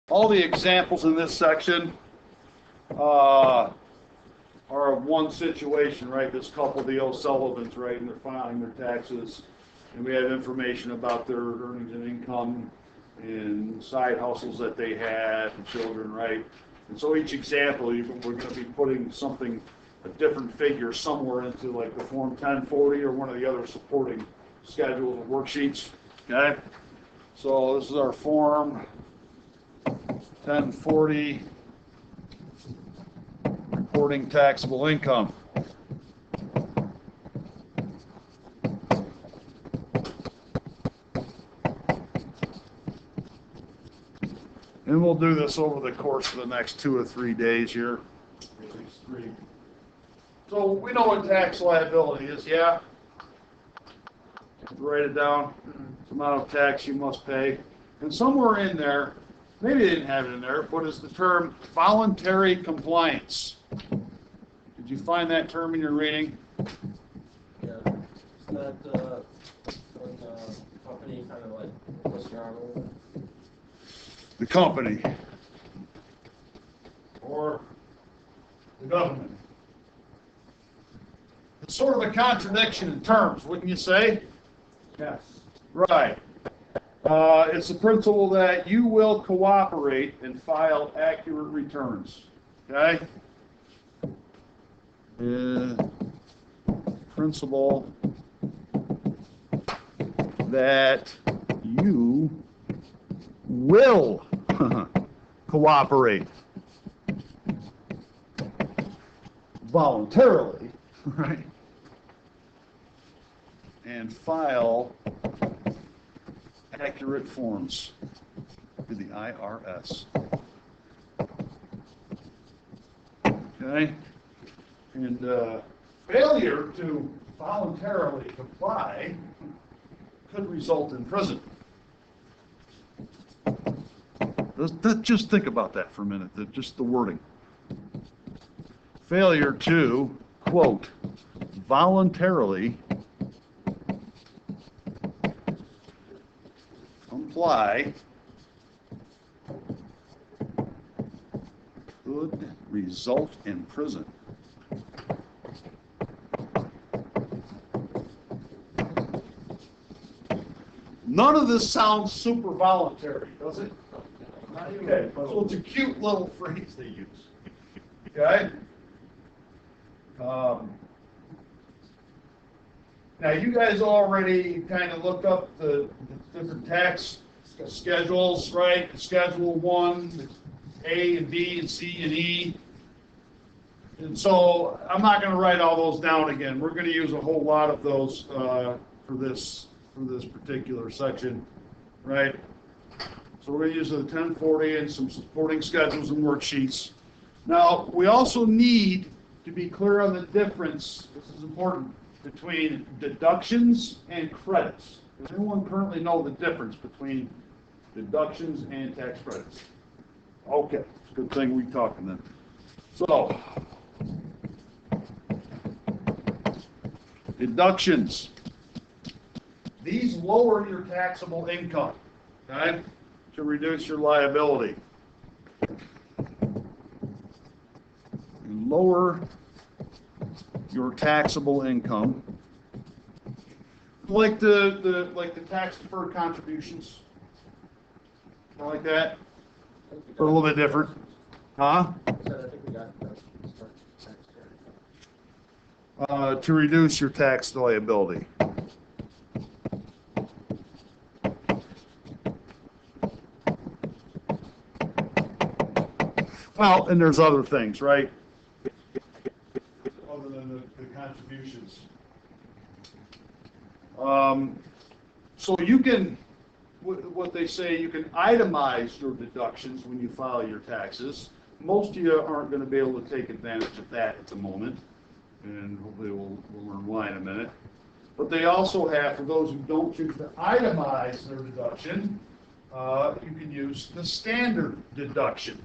All the examples in this section are of one situation, right? This couple, the O'Sullivans, right? And they're filing their taxes. And we have information about their earnings and income and side hustles that they had and children, right? And so each example, we're going to be putting something, a different figure somewhere into like the Form 1040 or one of the other supporting schedules and worksheets, okay? So this is our Form 1040, reporting taxable income. And we'll do this over the course of the next 2 or 3 days here. At least 3. So we know what tax liability is, yeah? Write it down. It's the amount of tax you must pay. And somewhere in there, maybe they didn't have it in there, but it's the term voluntary compliance. Did you find that term in your reading? Yeah. Isn't that when the company kind of like puts your arm over? The company or the government. It's sort of a contradiction in terms, wouldn't you say? Yes. Right. It's the principle that you will cooperate and file accurate returns. Okay? Principle that you will cooperate voluntarily, right? And file accurate forms to the IRS. Okay? And failure to voluntarily comply could result in prison. Just think about that for a minute, just the wording. Failure to, quote, voluntarily comply could result in prison. None of this sounds super voluntary, does it? Okay, so it's a cute little phrase they use. Okay? Now, you guys already kind of looked up the different tax schedules, right? Schedule 1, A and B and C and E. And so I'm not going to write all those down again. We're going to use a whole lot of those for this particular section, right? So we're going to use the 1040 and some supporting schedules and worksheets. Now, we also need to be clear on the difference, this is important, between deductions and credits. Does anyone currently know the difference between deductions and tax credits? Okay, it's a good thing we're talking then. So, deductions. These lower your taxable income, okay, to reduce your liability. Lower your taxable income, like the tax deferred contributions, like that, or a little bit different, huh? To reduce your tax liability. Well, and there's other things, right? Other than the contributions. So you can, what they say, you can itemize your deductions when you file your taxes. Most of you aren't going to be able to take advantage of that at the moment, and hopefully we'll learn why in a minute. But they also have, for those who don't choose to itemize their deduction, you can use the standard deduction.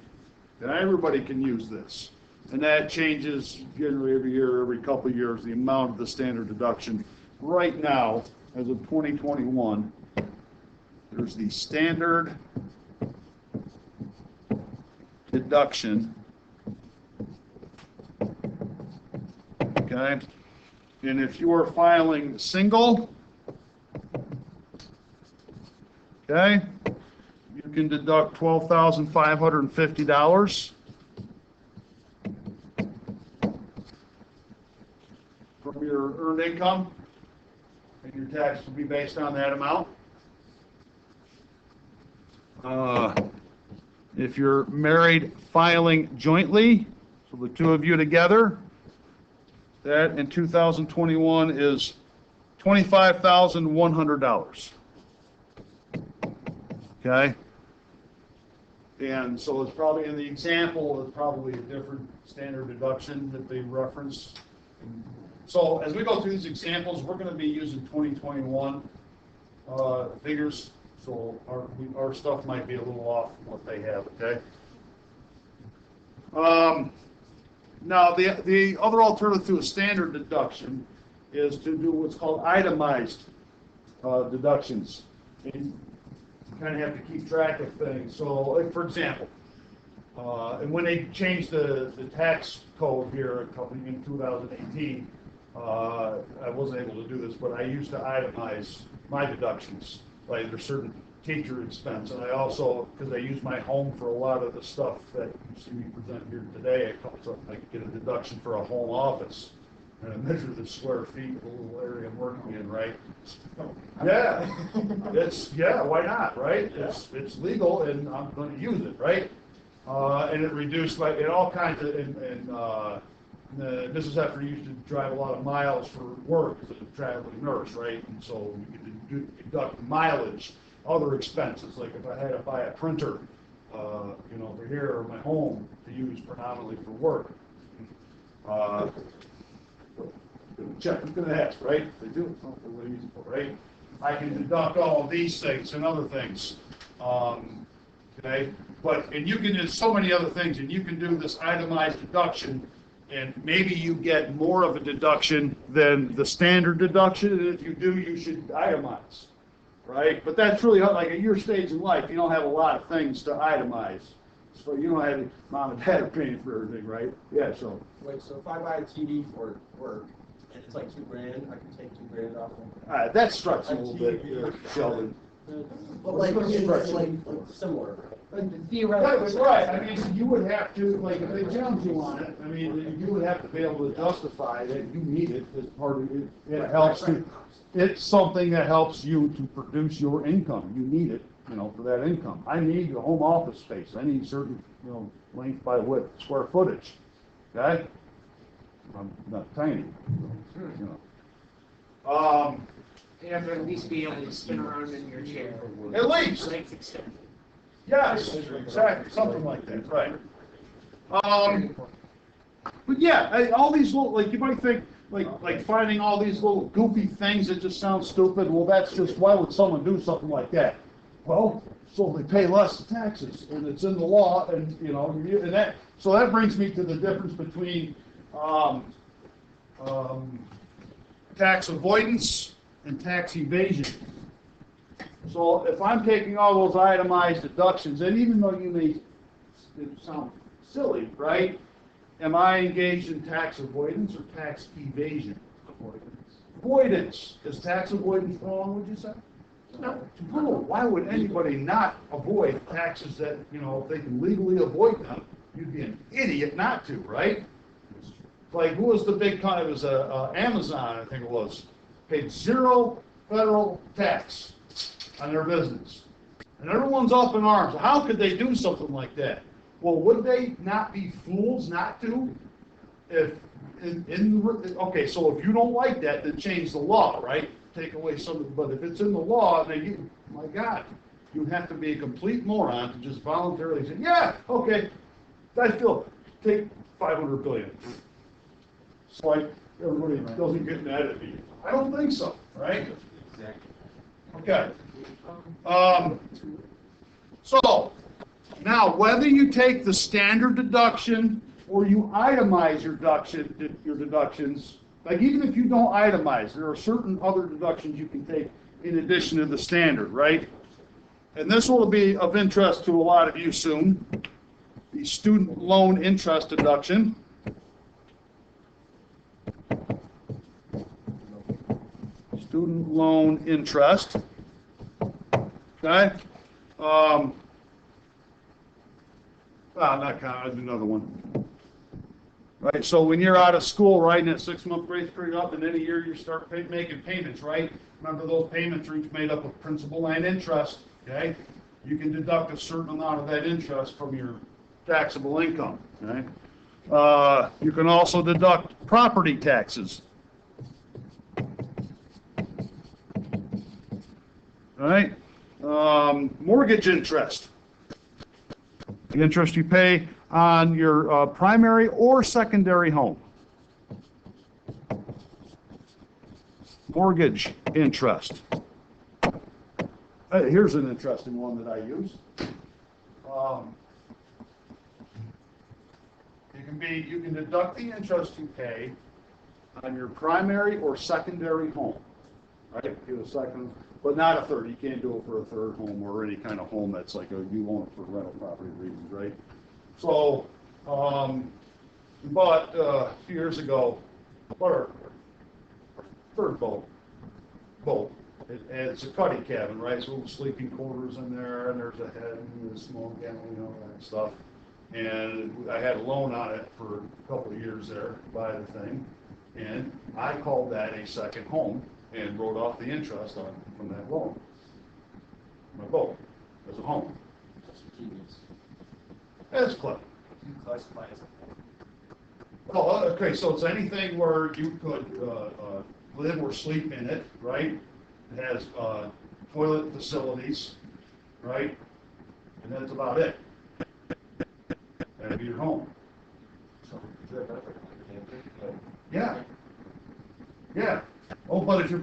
And everybody can use this. And that changes generally every year, every couple of years, the amount of the standard deduction. Right now, as of 2021, there's the standard deduction. Okay, and if you are filing single, okay, you can deduct $12,550 from your earned income, and your tax will be based on that amount. If you're married filing jointly, so the two of you together, that in 2021 is $25,100. Okay? And so it's probably, in the example, it's probably a different standard deduction that they reference. So as we go through these examples, we're going to be using 2021 figures, so our stuff might be a little off from what they have, okay? Now, the other alternative to a standard deduction is to do what's called itemized deductions. And you kind of have to keep track of things. So, like, for example, and when they changed the tax code here in 2018, I wasn't able to do this, but I used to itemize my deductions. Like, there's certain teacher expense, and I also, because I use my home for a lot of the stuff that you see me present here today, it comes up, I get a deduction for a home office, and I measure the square feet of the little area I'm working in, right? Yeah, why not, right? It's legal, and I'm going to use it, right? And it reduced, like, in all kinds of, this is after you used to drive a lot of miles for work as a traveling nurse, right? And so you could deduct mileage, other expenses, like if I had to buy a printer, over here or my home to use predominantly for work. Check, who's going to ask, right? They do it, not really easy, right? I can deduct all of these things and other things. Okay, and you can do so many other things, and you can do this itemized deduction, and maybe you get more of a deduction than the standard deduction, and if you do, you should itemize, right? But that's really like at your stage in life, you don't have a lot of things to itemize. So you don't have mom and dad are paying for everything, right? Yeah, so. Wait, so if I buy a TV for work, and it's like $2,000, I can take $2,000 off them? That's stretching a little bit, Sheldon. But like similar. Theoretically. Right, I mean, you would have to, like, if they challenge you on it, I mean, you would have to be able to justify that you need it as part of it. It helps to, it's something that helps you to produce your income. You need it, for that income. I need a home office space. I need certain, length by width, square footage. Okay? I'm not tiny, And at least be able to spin around in your chair. At least. Legs extended. Yes, exactly, something like that, right. But yeah, all these little, like, you might think, like finding all these little goofy things that just sound stupid, well, that's just, why would someone do something like that? Well, so they pay less taxes, and it's in the law, and, and that, so that brings me to the difference between, tax avoidance and tax evasion. So if I'm taking all those itemized deductions, and even though you may sound silly, right? Am I engaged in tax avoidance or tax evasion? Avoidance. Is tax avoidance wrong, would you say? No. Why would anybody not avoid taxes that, if they can legally avoid them? You'd be an idiot not to, right? Like, who was the big company? It was Amazon, I think it was. Paid 0 federal tax on their business. And everyone's up in arms. How could they do something like that? Well, would they not be fools not to? Okay, so if you don't like that, then change the law, right? Take away some of it. But if it's in the law, then my God, you have to be a complete moron to just voluntarily say, yeah, okay, I feel take $500 billion. So like everybody doesn't get mad at me. I don't think so, right? Exactly. Okay. So now, whether you take the standard deduction or you itemize your deductions, like even if you don't itemize, there are certain other deductions you can take in addition to the standard, right? And this will be of interest to a lot of you soon. the student loan interest deduction. Student loan interest. Okay? Not kind, another one. Right, so when you're out of school, right, in that 6-month grace period up, and then a year you start making payments, right? Remember, those payments are each made up of principal and interest, okay? You can deduct a certain amount of that interest from your taxable income, okay? You can also deduct property taxes. All right? Mortgage interest. The interest you pay on your primary or secondary home. Mortgage interest. Here's an interesting one that I use. You can deduct the interest you pay on your primary or secondary home. Right? Get a second, but not a third. You can't do it for a third home or any kind of home that's like you own it for rental property reasons, right? So, bought a few years ago, our third boat. It's a cuddy cabin, right? So sleeping quarters in there, and there's a head and a small galley, that stuff. And I had a loan on it for a couple of years there to buy the thing, and I called that a second home and wrote off the interest from that loan. My boat as a home. That's clever. Oh, okay, so it's anything where you could live or sleep in it, right? It has toilet facilities, right? And that's about it. That'd be your home. Yeah. Yeah. Oh, but if you're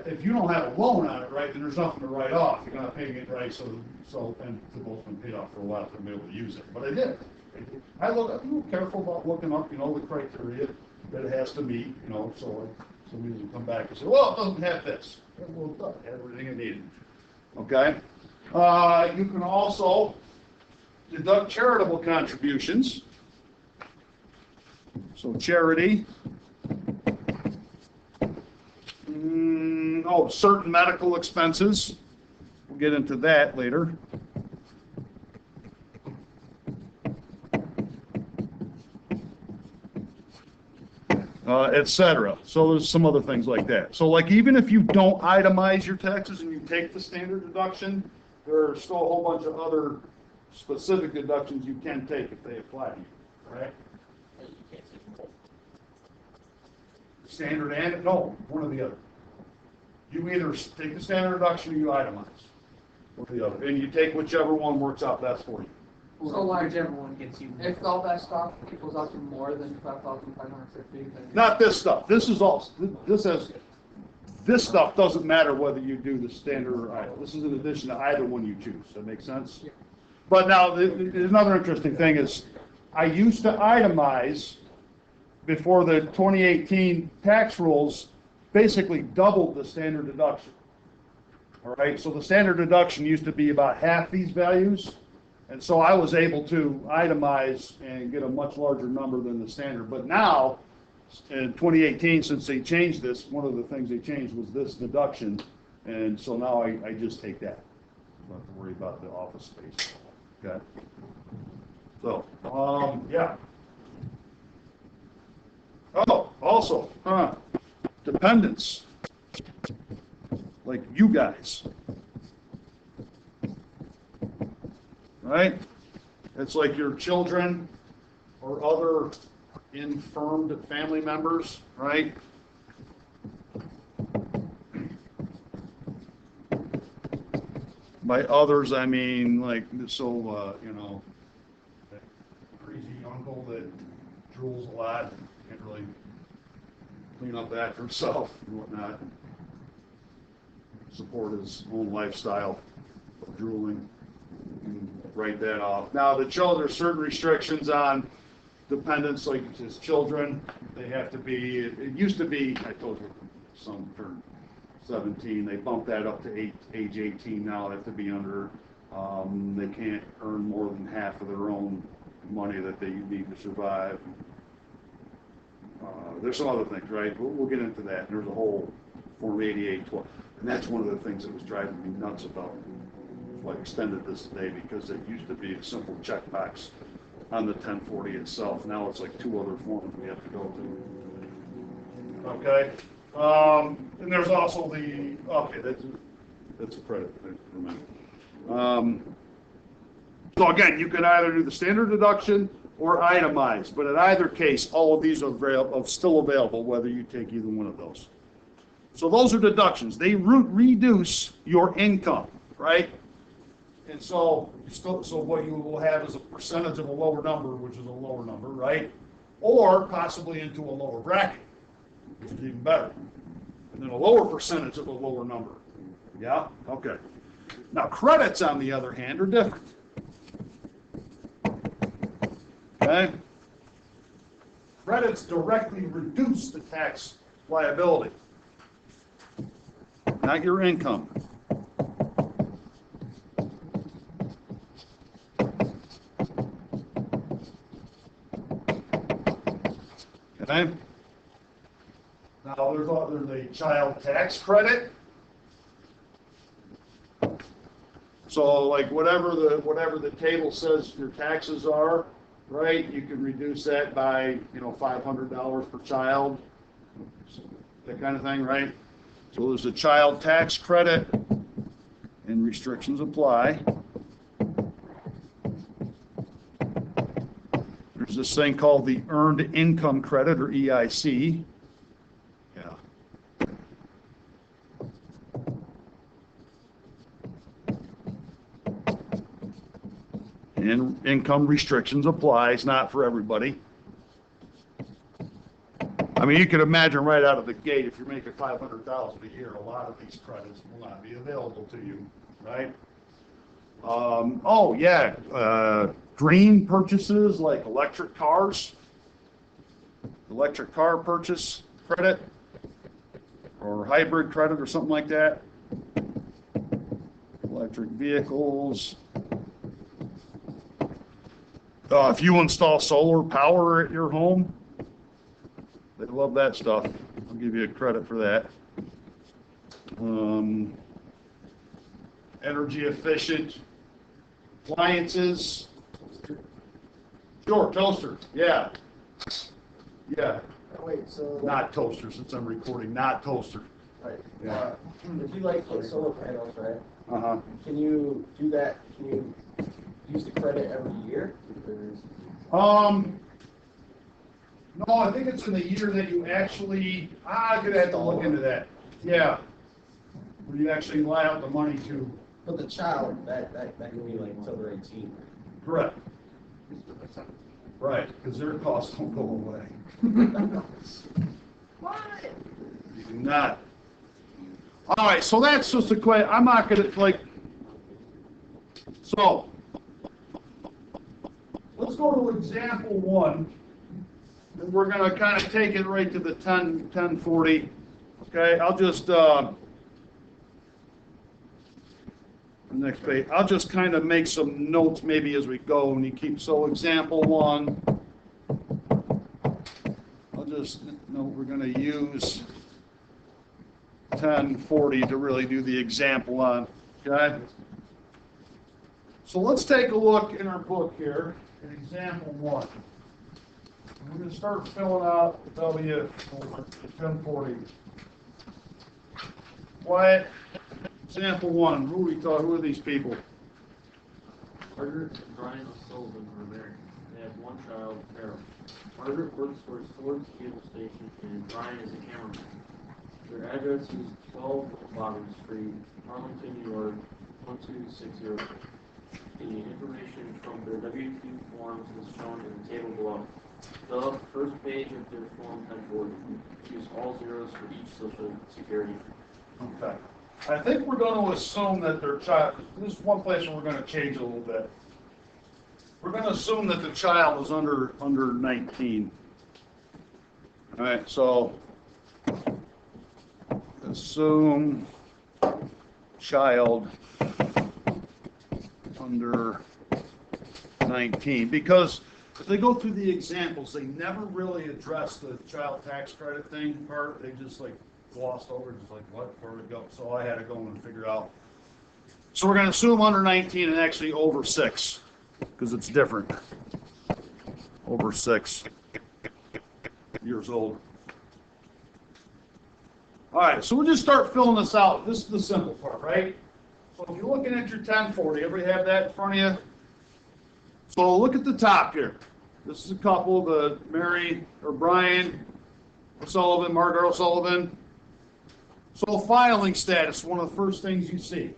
if you don't have a loan on it, right, then there's nothing to write off. You're not paying it right, and the boat's been paid off for a while to be able to use it. But I did. I'm a little careful about looking up, the criteria that it has to meet, so somebody doesn't come back and say, well, it doesn't have this. Well, it does. It has everything it needed. Okay? You can also deduct charitable contributions. So charity. Certain medical expenses. We'll get into that later. Etc. So there's some other things like that. So like even if you don't itemize your taxes and you take the standard deduction, there are still a whole bunch of other specific deductions you can take if they apply to you, right? Standard and no, one or the other. You either take the standard deduction or you itemize, or the other, and you take whichever one works out best for you. So whichever one gets you. If all that stuff equals out to more than 5,550, then Not this stuff. This stuff doesn't matter whether you do the standard or idle. This is in addition to either one you choose. Does that make sense? Yeah. But now, another interesting thing is, I used to itemize before the 2018 tax rules basically doubled the standard deduction. All right, so the standard deduction used to be about half these values. And so I was able to itemize and get a much larger number than the standard. But now, in 2018, since they changed this, one of the things they changed was this deduction. And so now I just take that. I don't have to worry about the office space. Okay. So, yeah. Oh, also, dependents. Like you guys. Right? It's like your children or other infirmed family members, right? By others, I mean, like, so, that crazy uncle that drools a lot, can't really clean up after himself and whatnot, support his own lifestyle of drooling. Write that off. Now, the children, there's certain restrictions on dependents, like his children. They have to be, it used to be, I told you, some turned 17. They bumped that up to age 18 now. They have to be under They can't earn more than half of their own money that they need to survive. There's some other things, right? We'll get into that. There's a whole Form 8812. And that's one of the things that was driving me nuts about why I extended this today, because it used to be a simple checkbox on the 1040 itself. Now it's like 2 other forms we have to go to. Okay. And there's also that's a credit. So again, you can either do the standard deduction or itemized, but in either case, all of these are still available, whether you take either one of those. So those are deductions. They reduce your income, right? And so what you will have is a percentage of a lower number, which is a lower number, right? Or possibly into a lower bracket, which is even better. And then a lower percentage of a lower number. Yeah? Okay. Now, credits, on the other hand, are different. Okay? Credits directly reduce the tax liability, not your income. Okay? Now, there's a child tax credit. So, like whatever the table says your taxes are, right? You can reduce that by $500 per child, that kind of thing, right? So there's a child tax credit, and restrictions apply. There's this thing called the Earned Income Credit, or EIC. Yeah. And income restrictions apply. It's not for everybody. I mean, you can imagine right out of the gate, if you're making $500,000 a year, a lot of these credits will not be available to you, right? Green purchases like electric cars, electric car purchase credit, or hybrid credit or something like that. Electric vehicles. If you install solar power at your home, they love that stuff. I'll give you a credit for that. Energy efficient appliances. Sure, toaster. Yeah. Yeah. Wait, so Not toaster, since I'm recording, not toaster. right. Yeah. If you like put solar panels, right? Uh-huh. Can you do that? Can you use the credit every year? No, I think it's in the year that you actually, I'm gonna have to look into that. Yeah. When you actually lay out the money to. But the child, that can be like until they're 18. Correct. Right, because their costs don't go away. What? You do not. All right, so that's just a question. I'm not gonna so let's go to example 1. And we're gonna kind of take it right to the 1040. Okay, I'll just the next page. I'll just kind of make some notes maybe as we go, and you keep. So example 1. I'll just note we're going to use 1040 to really do the example on. Okay. So let's take a look in our book here at example 1. We're going to start filling out the W1040. Quiet. Example 1, who are these people? Margaret and Brian Sullivan are married. They have one child, Carol. Margaret works for a Ford cable station, and Brian is a cameraman. Their address is 12 Bottom Street, Arlington, New York, 12606. The information from their W-2 forms is shown in the table below. Fill out the first page of their Form 1040. Use all zeros for each Social Security. Okay. I think we're going to assume that their child, this is one place where we're going to change a little bit. We're going to assume that the child is under 19. All right, so assume child under 19, because if they go through the examples, they never really address the child tax credit thing part. They just like glossed over, just like, what, where would it go? So I had to go and figure out. So we're going to assume under 19 and actually over 6, because it's different. Over 6 years old. All right, so we'll just start filling this out. This is the simple part, right? So if you're looking at your 1040, everybody have that in front of you? So look at the top here. This is a couple, the Mary or Brian O'Sullivan, Margaret O'Sullivan. So filing status, one of the first things you see.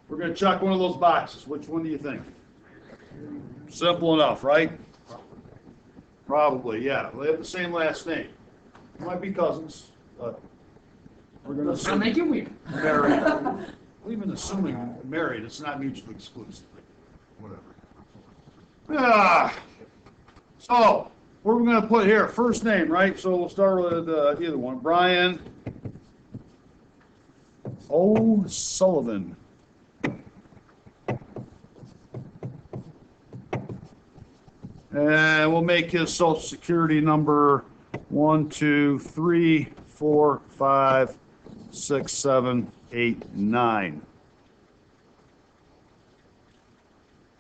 We're going to check one of those boxes. Which one do you think? Simple enough, right? Probably, yeah. They have the same last name. Might be cousins, but we're going to I'll assume make it weird. married. Even assuming married, it's not mutually exclusive. Whatever. So, what are we going to put here? First name, right? So we'll start with either one. Brian O'Sullivan. And we'll make his social security number 1, 2, 3, 4, 5, 6, 7, 8, 9.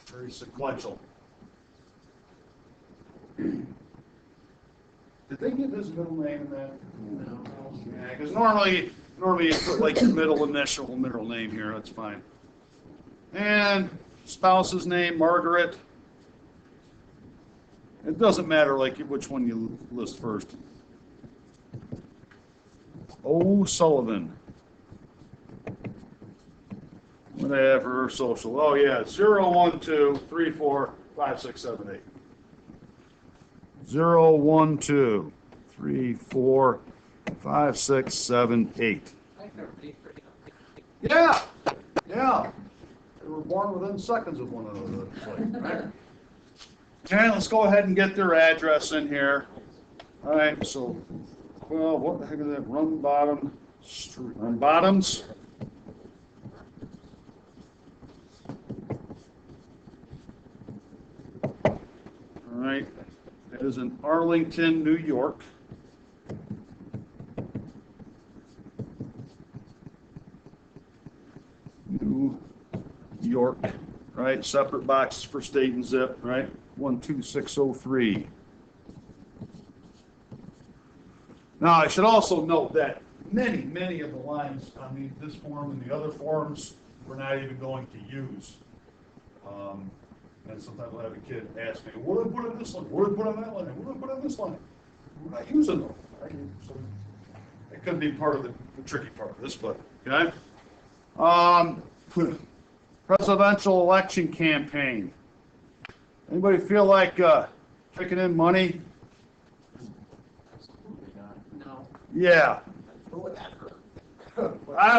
Very sequential. Did they give his middle name in that? No. Yeah, because normally you put like your middle initial, middle name here. That's fine. And spouse's name, Margaret. It doesn't matter like which one you list first. O'Sullivan. What do they have for her social? Oh yeah, 0, 1, 2, 3, 4, 5, 6, 7, 8. 0, 1, 2, 3, 4, 5, 6, 7, 8. Yeah, yeah. They were born within seconds of one another, right? Okay, let's go ahead and get their address in here. All right, so, well, what the heck is that? Run Bottoms. All right, that is in Arlington, New York. New York, right? Separate boxes for state and zip, right? 12603. Now, I should also note that many of the lines on this form and the other forms we're not even going to use. And sometimes I'll have a kid ask me, what do I put on this line? What do I put on that line? What do I put on this line? We're not using them. Right? So it could be part of the tricky part of this, but okay. Presidential election campaign. Anybody feel like kicking in money? No. Yeah. They're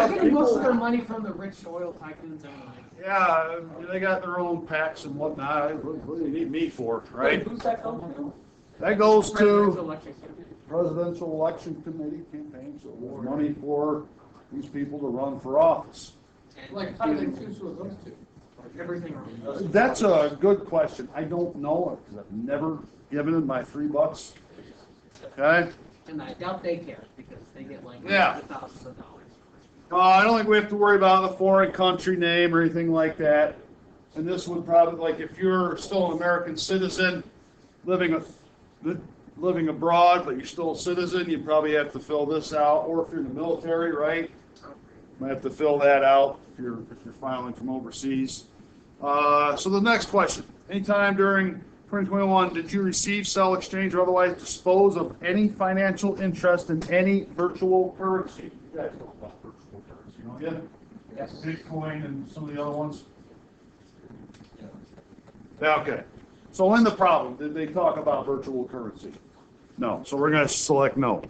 getting most of their money from the rich oil tycoons anyway. Yeah, they got their own PACs and whatnot. What do you need me for, right? Who's that going to? That goes President's to election campaign. presidential election committee campaign, so there's money for these people to run for office. And Like, how do they choose who those two? like everything around. That's a good question. I don't know because I've never given them my $3. Okay? And I doubt they care because they get like Yeah. hundreds of thousands of dollars. I don't think we have to worry about the foreign country name or anything like that. And this would probably, like, if you're still an American citizen living abroad, but you're still a citizen, you probably have to fill this out. Or if you're in the military, right? You might have to fill that out if you're filing from overseas. So the next question: anytime during 2021, did you receive, sell, exchange, or otherwise dispose of any financial interest in any virtual currency? You guys know about virtual currency, don't you? Yes. Bitcoin and some of the other ones. Yeah, okay. So in the problem, did they talk about virtual currency? No. So we're going to select no.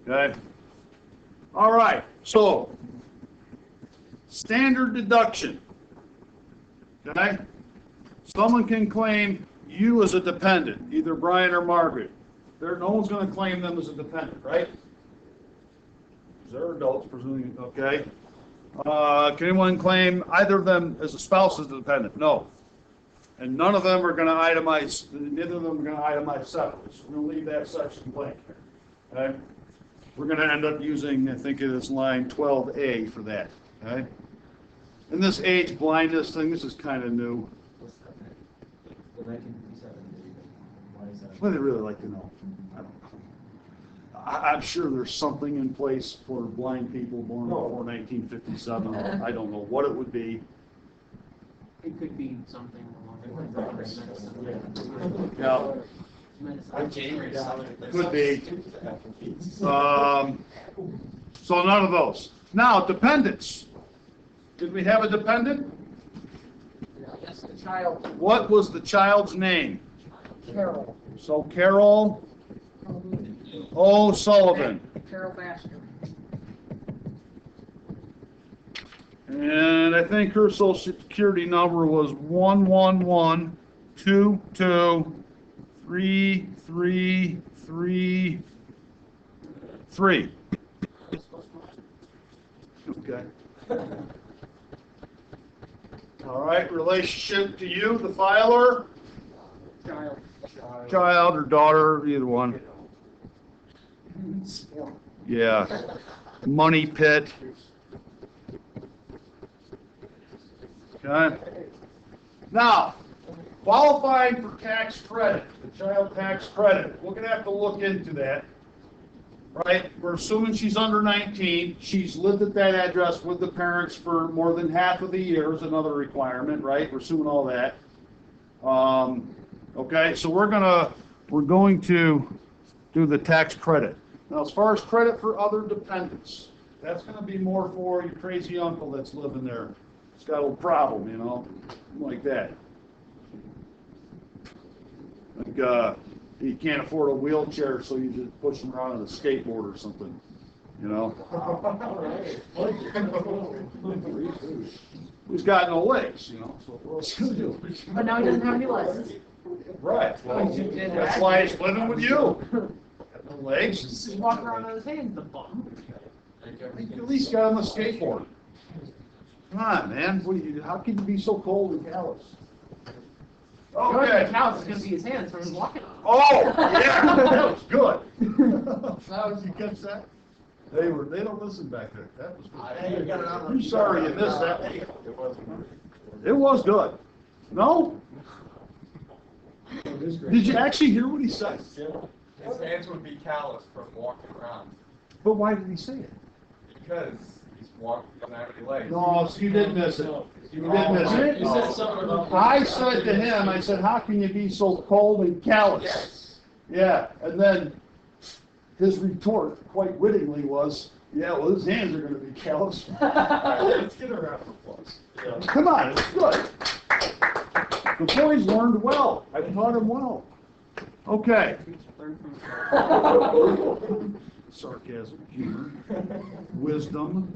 Okay. All right. So standard deduction. Okay. Someone can claim you as a dependent, either Brian or Margaret. No one's going to claim them as a dependent, right? They're adults, presumably. Okay. Can anyone claim either of them as a spouse as a dependent? No. And none of them are gonna itemize, neither of them are gonna itemize separately. So we're gonna leave that section blank. Okay? We're gonna end up using, I think it is line 12A for that, okay? And this age blindness thing, this is kind of new. The 1957, why is that? What do they really like to know? I don't know. I'm sure there's something in place for blind people born before 1957. I don't know what it would be. It could be something along the lines of medicine. Yeah, Medicine. could be. So none of those. Now, dependents. Did we have a dependent? Yes, the child, What was the child's name? Carol, So Carol O'Sullivan. Carol Baxter. And I think her social security number was 111223333. Okay. All right, relationship to you, the filer, Child. child or daughter, either one. Yeah. Money pit. Okay. Now, qualifying for tax credit, the child tax credit, we're gonna have to look into that. Right? We're assuming she's under 19. She's lived at that address with the parents for more than half of the year is another requirement, right? We're assuming all that. Okay, so we're going to do the tax credit. Now, as far as credit for other dependents, that's gonna be more for your crazy uncle that's living there. He's got a little problem, you know, like that. Like, he can't afford a wheelchair, so you just push him around on a skateboard or something, you know? He's got no legs, you know, so what else can he do? But now he doesn't have any legs. Right, well, that's why he's living with you. Got no legs. He's walking around on his hands, the bum. At least got him a skateboard. Come on, man, what do you, how can you be so cold and callous? Okay. Okay. Now it's gonna be his hands from his walking. Oh, yeah, that was good. That was- You catch that? They don't listen back there. That was good. I'm sorry you missed that. It was good. No? Did you actually hear what he said? His hands would be calloused from walking around But why did he say it? because he's walking, doesn't have any legs. No, so you did miss it. You did miss it. You said something about. I said to him, I said, how can you be so cold and callous? Yes. Yeah, and then his retort, quite wittingly, was, yeah, well, his hands are gonna be callous. All right, let's get a round of applause. Come on, it's good. The boys learned well. I taught them well. Okay. Learn from Sarcasm, humor, wisdom.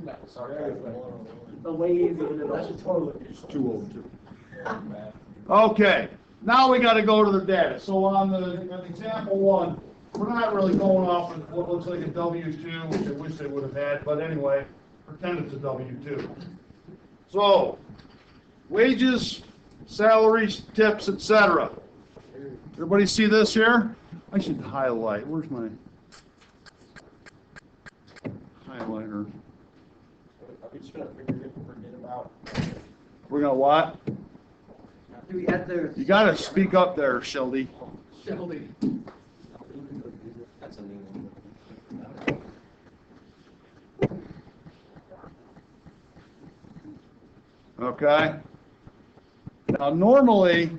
the ways of the It's 202. Okay, now we gotta go to the data. So on example one, we're not really going off of what looks like a W-2, which I wish they would have had, but anyway, pretend it's a W-2. So, wages, salaries, tips, etc. Everybody see this here? I should highlight. Where's my highlighter? Are we just gonna forget about? We're gonna what? Do we add the You gotta speak up there, Shelby. Shelby? That's a new one. Okay? Now, normally,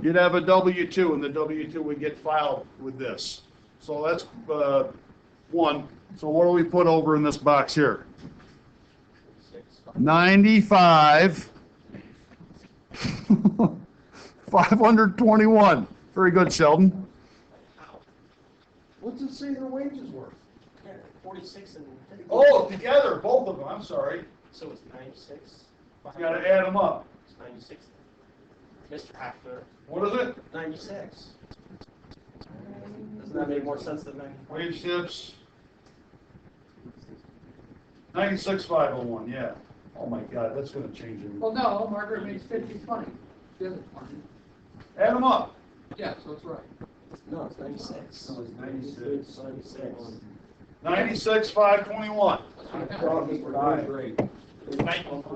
you'd have a W-2, and the W-2 would get filed with this. So that's one. So what do we put over in this box here? 95. 521. Very good, Sheldon. What's it say their wages were? 46 and. Oh, together, both of them, I'm sorry. So it's 96. You gotta add them up. It's 96. Mr. Actor, What is it? 96. Doesn't that make more sense than 95? Wage tips. 96,501, yeah. Oh my God, that's gonna change it. Well, no, Margaret makes 50/20. The other 20. Add them up. Yeah, so it's right. No, it's 96. No, it's 96. 96. 96,521.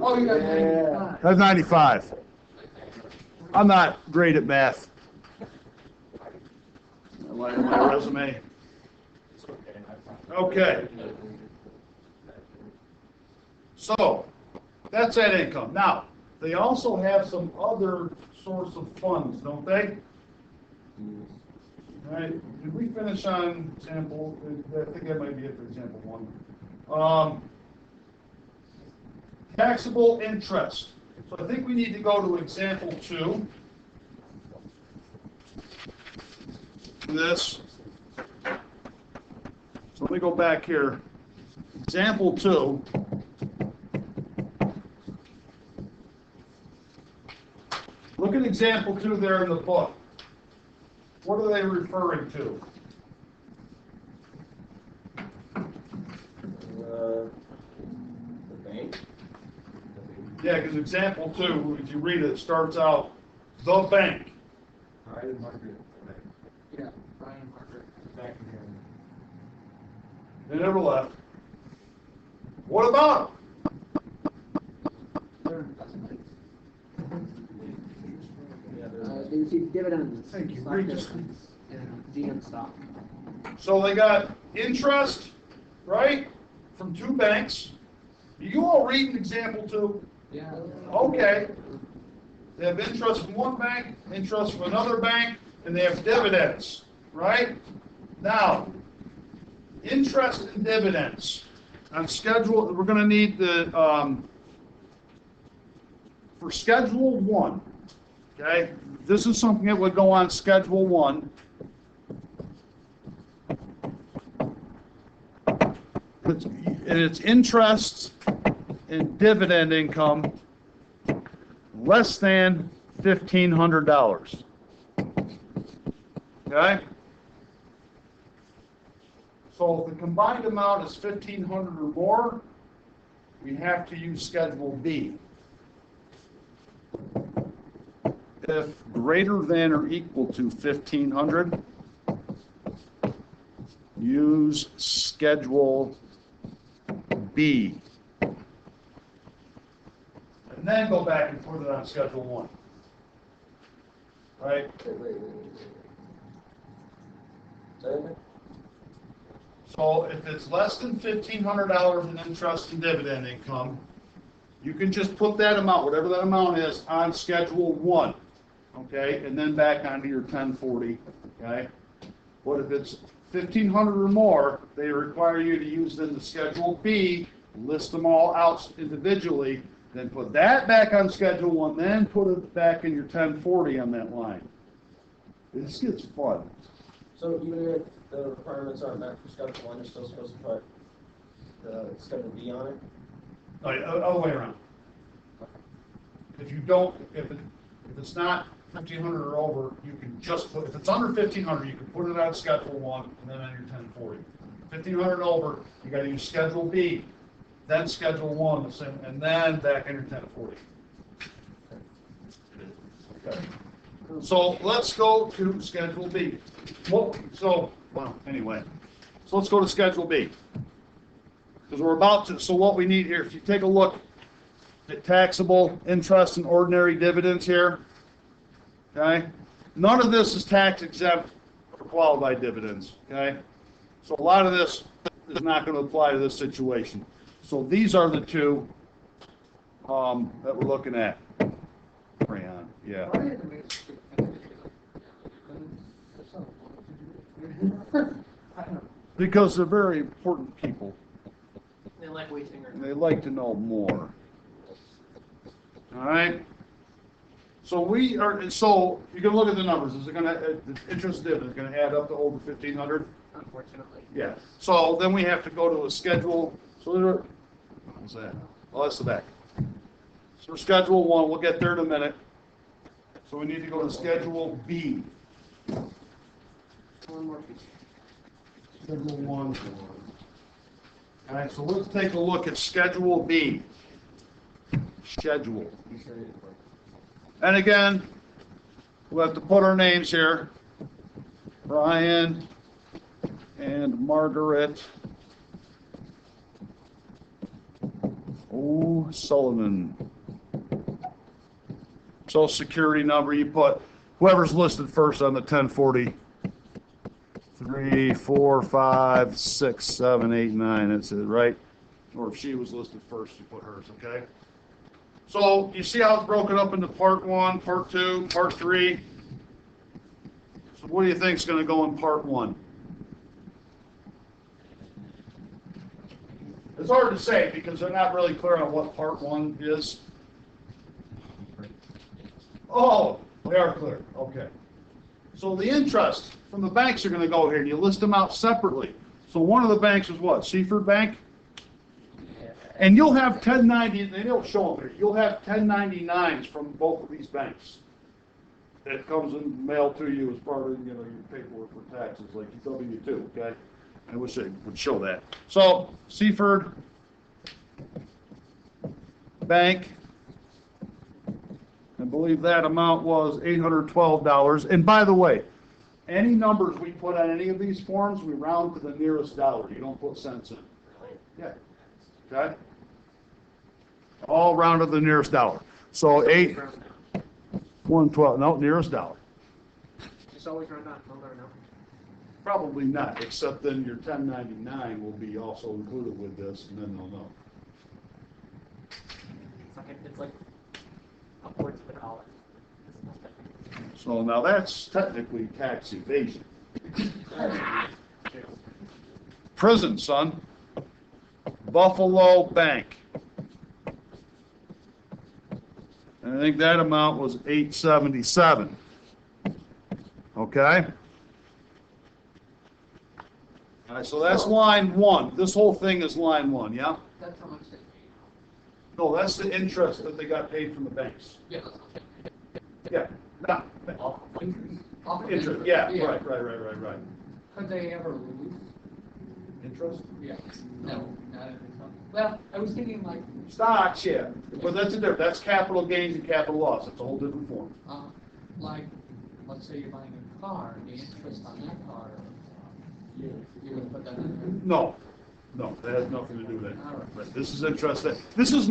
Oh, you got 95. That's 95. I'm not great at math. My resume. Okay. So, that's that income. Now, they also have some other source of funds, don't they? All right, did we finish on example, I think that might be it for example one. Taxable interest. So I think we need to go to example 2. This. So let me go back here. Example 2. Look at example 2 there in the book. What are they referring to? The bank? Yeah, because example 2, if you read it, it starts out, the bank. Yeah, Brian Margaret. They never left. What about They're investments. They receive dividends. Thank you. stock Read this. dividends, and GM stock. them? So they got interest, right, from 2 banks. You all read example 2? Yeah. Okay. They have interest from one bank, interest from another bank, and they have dividends, right? Now, interest and dividends. On schedule, we're going to need the, for schedule 1, okay? This is something that would go on schedule 1. It's interest and dividend income less than $1,500. Okay? So if the combined amount is 1,500 or more, we have to use Schedule B. If greater than or equal to 1,500, use Schedule B. And then go back and put it on Schedule 1. Right? So if it's less than $1,500 in interest and dividend income, you can just put that amount, whatever that amount is, on Schedule 1, okay? And then back onto your 1040, okay? But if it's 1,500 or more, they require you to use then the Schedule B, list them all out individually, then put that back on Schedule 1, then put it back in your 1040 on that line. This gets fun. So even if the requirements aren't met for Schedule 1, you're still supposed to put the Schedule B on it? All right, other way around. If you don't, if it's not 1,500 or over, you can just put, if it's under 1,500, you can put it on Schedule 1 and then on your 1040. 1,500 over, you gotta use Schedule B, then Schedule 1, the same, and then back in your 1040. Okay. So let's go to Schedule B. Well, anyway, so let's go to Schedule B. Because we're about to, so what we need here, if you take a look at taxable interest and ordinary dividends here, okay? None of this is tax exempt for qualified dividends, okay? So a lot of this is not going to apply to this situation. So these are the two that we're looking at. Crayon, yeah. Why did it make such a- I don't know. Because they're very important people. They like wasting our And they like to know more. All right? So so you can look at the numbers. Is it gonna, the interest dividend is gonna add up to over 1,500? unfortunately. Yeah. So then we have to go to a schedule, so what was that? Oh, that's the back. So Schedule 1, we'll get there in a minute. So we need to go to Schedule B. One more piece. Schedule 1. All right, so let's take a look at Schedule B. Schedule. And again, we'll have to put our names here. Brian and Margaret O'Sullivan. Social Security number, you put whoever's listed first on the 1040. 3, 4, 5, 6, 7, 8, 9, that's it, right? Or if she was listed first, you put hers, okay? So you see how it's broken up into part 1, part 2, part 3? So what do you think is going to go in part 1? It's hard to say because they're not really clear on what part 1 is. Oh, they are clear, okay. So the interest from the banks are going to go here, and you list them out separately. So one of the banks is what, Seaford Bank? And you'll have 1090, they don't show them here, you'll have 1099s from both of these banks. It comes in mail to you as part of, your paperwork for taxes, like your W-2, okay? I wish they would show that. So, Seaford Bank, I believe that amount was $812. And by the way, any numbers we put on any of these forms, we round to the nearest dollar. You don't put cents in. Yeah. Okay? All round to the nearest dollar. So 112, no, nearest dollar. Just always round down, no, no. Probably not, except then your 1099 will be also included with this, and then they'll know. It's like upwards of $1. So now that's technically tax evasion. Prison, son. Buffalo Bank. And I think that amount was $877. Okay? All right, so that's line 1. This whole thing is line 1, yeah? That's how much they pay. No, that's the interest that they got paid from the banks. Yeah. Yeah, not interest. Yeah, right. Could they ever lose? Interest? Yeah. No, not every time. Well, I was thinking like, Stocks, yeah. But that's a different. That's capital gains and capital loss. It's a whole different form. like, let's say you're buying a car, the interest on that car, you're gonna put that in No, that has nothing to do with it. there? All right. But this is interest. This is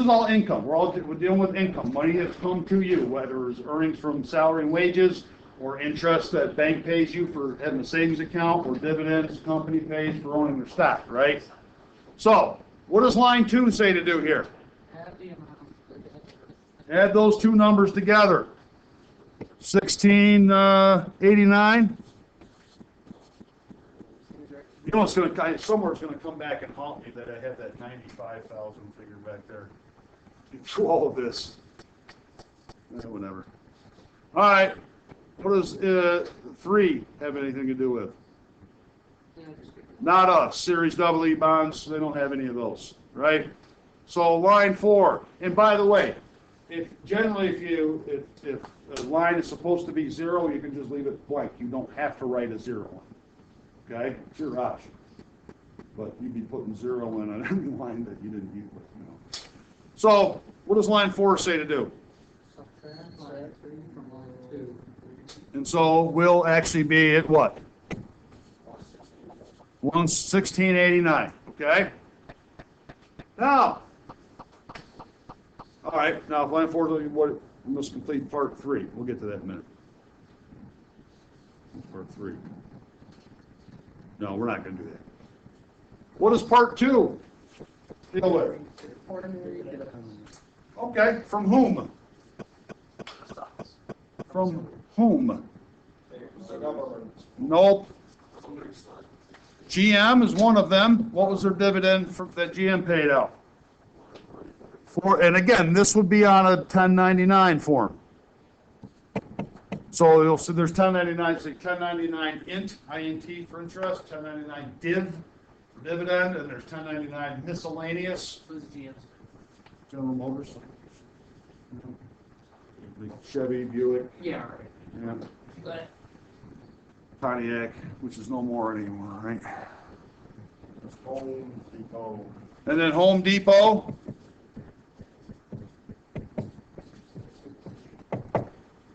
all income. We're dealing with income, money that's come to you, whether it's earnings from salary and wages, or interest that bank pays you for having a savings account, or dividends company pays for owning their stock, right? So, what does line 2 say to do here? Add the amount. Add those two numbers together. 1689. You know, it's going to somewhere it's going to come back and haunt me that I have that 95,000 figure back there. Through all of this. Whatever. All right. What does 3 have anything to do with? Not us. Series EE bonds. They don't have any of those, right? So line 4. And by the way, if a line is supposed to be 0, you can just leave it blank. You don't have to write a 0 on it. Okay, it's your option. But you'd be putting 0 in on every line that you didn't use. So, what does line 4 say to do? Subtract line 3 from line 2. And so we'll actually be at what? 1689. Okay. Now, all right. Now, if line 4 is what, we must complete part 3. We'll get to that in a minute. Part 3. No, we're not going to do that. What is part 2 deal with? Okay, from whom? From whom? Nope. GM is one of them. What was their dividend that GM paid out? And again, this would be on a 1099 form. So you'll see there's 1099, say 1099 int for interest, 1099 div for dividend, and there's 1099 miscellaneous. Who's GM's? General Motors. Chevy, Buick, Yeah, right. yeah. But Pontiac, which is no more anymore, right? Home Depot. And then Home Depot.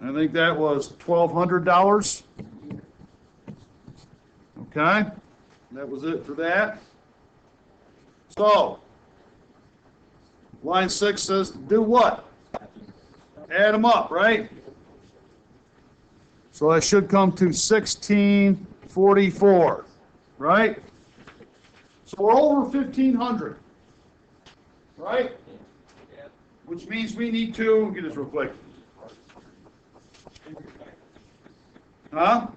I think that was $1,200. Okay, that was it for that. So, line 6 says do what? Add them up, right? So that should come to 1644, right? So we're over 1,500, right? Which means we need to, get this real quick. Huh?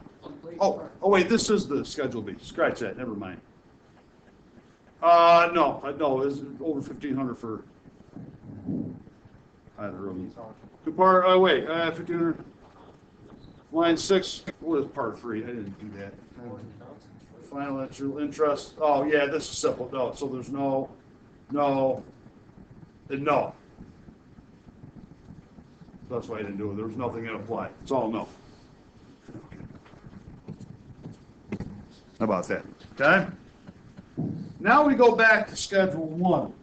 Oh, wait, this is the Schedule B. Scratch that, never mind. No, it's over 1,500 for either room. Wait, 1,500. Line 6, what is part 3? I didn't do that. Financial interest. Oh, yeah, this is simple. No, so there's no, and no. That's why I didn't do it. There was nothing in apply. It's all no. How about that? Okay? Now we go back to Schedule 1.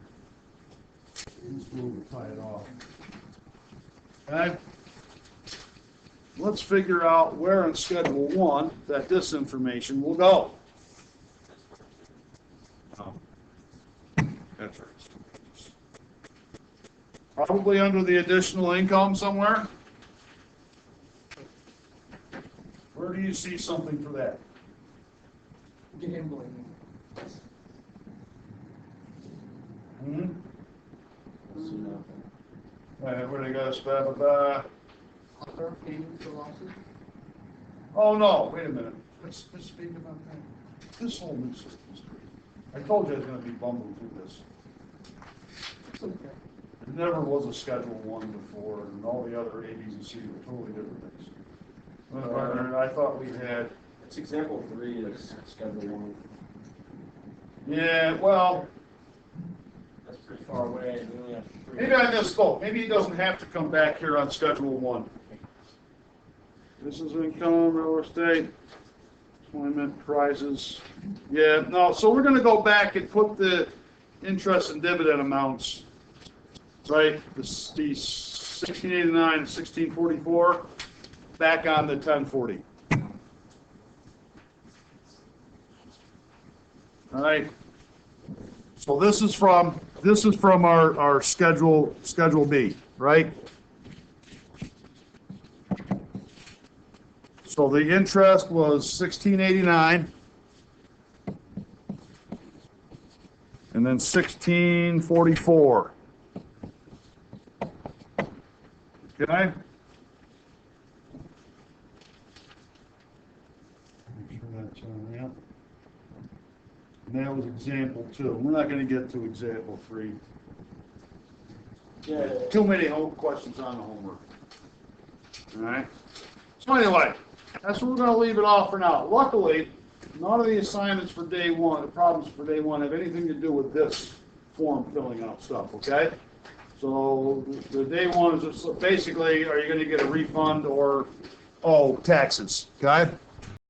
Let's move it, tie it off. Okay? Let's figure out where in Schedule 1 that this information will go. Oh. That's right. Probably under the additional income somewhere. Where do you see something for that? Gambling. Where they got spend? Other payments for losses? Oh, no, wait a minute. Let's speak about that. This whole new system's great. I told you I was gonna be bumbling through this. It's okay. There never was a Schedule 1 before, and all the other A, B's, and C's were totally different things. I thought we had, It's example 3 is Schedule 1. yeah, well, That's pretty far away. We only have 3. maybe I misspoke. Maybe he doesn't have to come back here on Schedule 1. This is income, real estate, employment, prizes. Yeah, no, so we're gonna go back and put the interest and dividend amounts, right? The 1689 and 1644 back on the 1040. All right. So this is from our Schedule B, right? So the interest was 1689, and then 1644. Okay? Make sure that's on there. And that was example 2. We're not going to get to example 3. Yeah. Too many home questions on the homework. All right? So anyway, that's where we're going to leave it off for now. Luckily, none of the assignments for day 1, the problems for day 1, have anything to do with this form filling out stuff, okay? So the day 1 is just basically, are you going to get a refund or, taxes, okay?